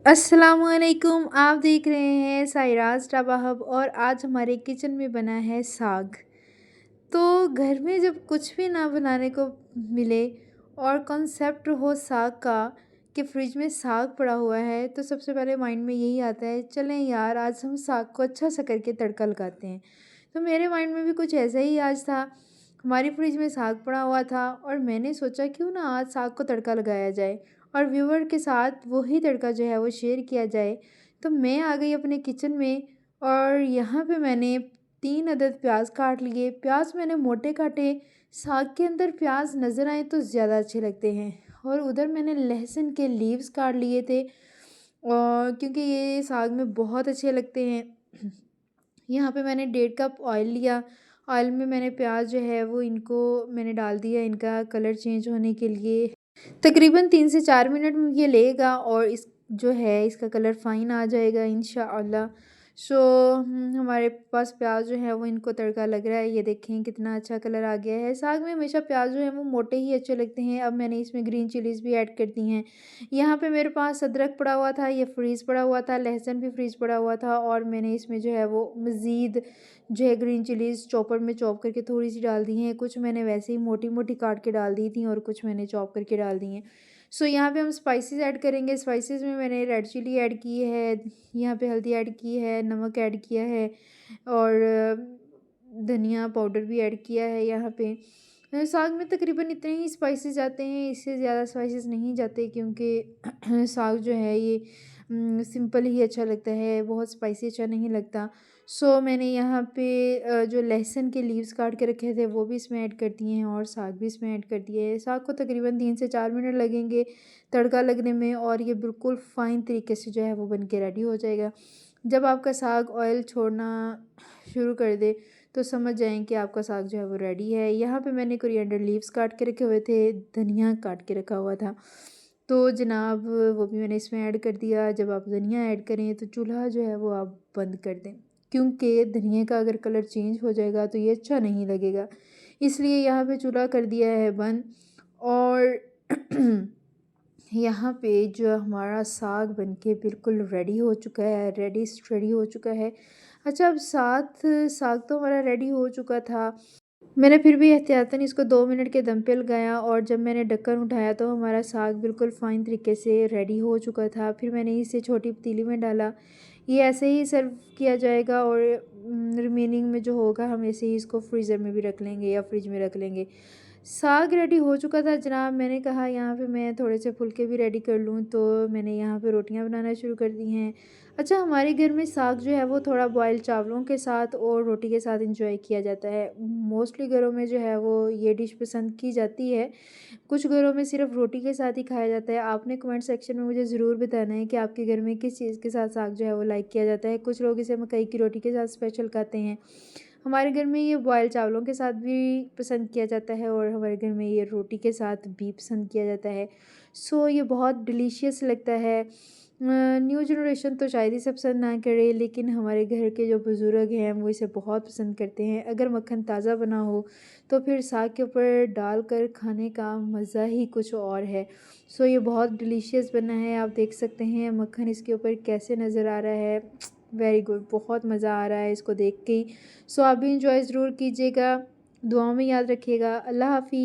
अस्सलामुअलैकुम। आप देख रहे हैं सायराज ढाबा हब और आज हमारे किचन में बना है साग। तो घर में जब कुछ भी ना बनाने को मिले और कॉन्सेप्ट हो साग का कि फ्रिज में साग पड़ा हुआ है, तो सबसे पहले माइंड में यही आता है, चलें यार आज हम साग को अच्छा सा करके तड़का लगाते हैं। तो मेरे माइंड में भी कुछ ऐसा ही आज था। हमारी फ्रिज में साग पड़ा हुआ था और मैंने सोचा क्यों ना आज साग को तड़का लगाया जाए और व्यूवर के साथ वही तड़का जो है वो शेयर किया जाए। तो मैं आ गई अपने किचन में और यहाँ पे मैंने 3 अदद प्याज काट लिए। प्याज मैंने मोटे काटे, साग के अंदर प्याज नज़र आए तो ज़्यादा अच्छे लगते हैं। और उधर मैंने लहसुन के लीव्स काट लिए थे और क्योंकि ये साग में बहुत अच्छे लगते हैं। यहाँ पे मैंने 1.5 कप ऑयल लिया। ऑयल में मैंने प्याज जो है वो इनको मैंने डाल दिया, इनका कलर चेंज होने के लिए। तकरीबन 3 से 4 मिनट में ये लेगा और इस जो है इसका कलर फ़ाइन आ जाएगा इंशाअल्लाह। सो हमारे पास प्याज जो है वो इनको तड़का लग रहा है। ये देखें कितना अच्छा कलर आ गया है। साग में हमेशा प्याज जो है वो मोटे ही अच्छे लगते हैं। अब मैंने इसमें ग्रीन चिलीज़ भी ऐड कर दी हैं। यहाँ पे मेरे पास अदरक पड़ा हुआ था, ये फ्रीज़ पड़ा हुआ था, लहसुन भी फ्रीज़ पड़ा हुआ था और मैंने इसमें जो है वो मज़ीद जो है ग्रीन चिलीज़ चॉपर में चॉप करके थोड़ी सी डाल दी हैं। कुछ मैंने वैसे ही मोटी मोटी काट के डाल दी थी और कुछ मैंने चॉप करके डाल दी हैं। सो यहाँ पे हम स्पाइसेस ऐड करेंगे। स्पाइसेस में मैंने रेड चिली ऐड की है, यहाँ पे हल्दी ऐड की है, नमक ऐड किया है और धनिया पाउडर भी ऐड किया है। यहाँ पे साग में तकरीबन इतने ही स्पाइसेस जाते हैं, इससे ज़्यादा स्पाइसेस नहीं जाते क्योंकि साग जो है ये सिंपल ही अच्छा लगता है, बहुत स्पाइसी अच्छा नहीं लगता। सो मैंने यहाँ पे जो लहसुन के लीव्स काट के रखे थे वो भी इसमें ऐड कर दिए हैं और साग भी इसमें ऐड कर दिए है। साग को तकरीबन 3 से 4 मिनट लगेंगे तड़का लगने में और ये बिल्कुल फ़ाइन तरीके से जो है वो बन के रेडी हो जाएगा। जब आपका साग ऑयल छोड़ना शुरू कर दे तो समझ जाएँ कि आपका साग जो है वो रेडी है। यहाँ पे मैंने कोरिएंडर लीव्स काट के रखे हुए थे, धनिया काट के रखा हुआ था। तो जनाब वो भी मैंने इसमें ऐड कर दिया। जब आप धनिया ऐड करें तो चूल्हा जो है वो आप बंद कर दें, क्योंकि धनिया का अगर कलर चेंज हो जाएगा तो ये अच्छा नहीं लगेगा। इसलिए यहाँ पे चूल्हा कर दिया है बंद और यहाँ पे जो हमारा साग बनके बिल्कुल रेडी हो चुका है, रेडी हो चुका है। अच्छा, अब साग तो हमारा रेडी हो चुका था। मैंने फिर भी एहतियातन इसको 2 मिनट के दम पे लगाया और जब मैंने ढक्कन उठाया तो हमारा साग बिल्कुल फ़ाइन तरीके से रेडी हो चुका था। फिर मैंने इसे छोटी पतीली में डाला। ये ऐसे ही सर्व किया जाएगा और रिमेनिंग में जो होगा हम ऐसे ही इसको फ्रीज़र में भी रख लेंगे या फ्रिज में रख लेंगे। साग रेडी हो चुका था जनाब। मैंने कहा यहाँ पे मैं थोड़े से फुलके भी रेडी कर लूँ, तो मैंने यहाँ पे रोटियाँ बनाना शुरू कर दी हैं। अच्छा, हमारे घर में साग जो है वो थोड़ा बॉयल चावलों के साथ और रोटी के साथ इंजॉय किया जाता है। मोस्टली घरों में जो है वो ये डिश पसंद की जाती है। कुछ घरों में सिर्फ रोटी के साथ ही खाया जाता है। आपने कमेंट सेक्शन में मुझे ज़रूर बताना है कि आपके घर में किस चीज़ के साथ साग जो है वो लाइक किया जाता है। कुछ लोग इसे मकई की रोटी के साथ स्पेशल खाते हैं। हमारे घर में ये बॉयल चावलों के साथ भी पसंद किया जाता है और हमारे घर में ये रोटी के साथ भी पसंद किया जाता है। सो ये बहुत डिलीशियस लगता है। न्यू जनरेशन तो शायद ही सब पसंद ना करे, लेकिन हमारे घर के जो बुज़ुर्ग हैं वो इसे बहुत पसंद करते हैं। अगर मक्खन ताज़ा बना हो तो फिर साग के ऊपर डालकर खाने का मज़ा ही कुछ और है। सो ये बहुत डिलीशियस बना है। आप देख सकते हैं मक्खन इसके ऊपर कैसे नज़र आ रहा है। वेरी गुड, बहुत मज़ा आ रहा है इसको देख के ही। सो आप भी इंजॉय ज़रूर कीजिएगा। दुआओं में याद रखिएगा। अल्लाह हाफ़िज़।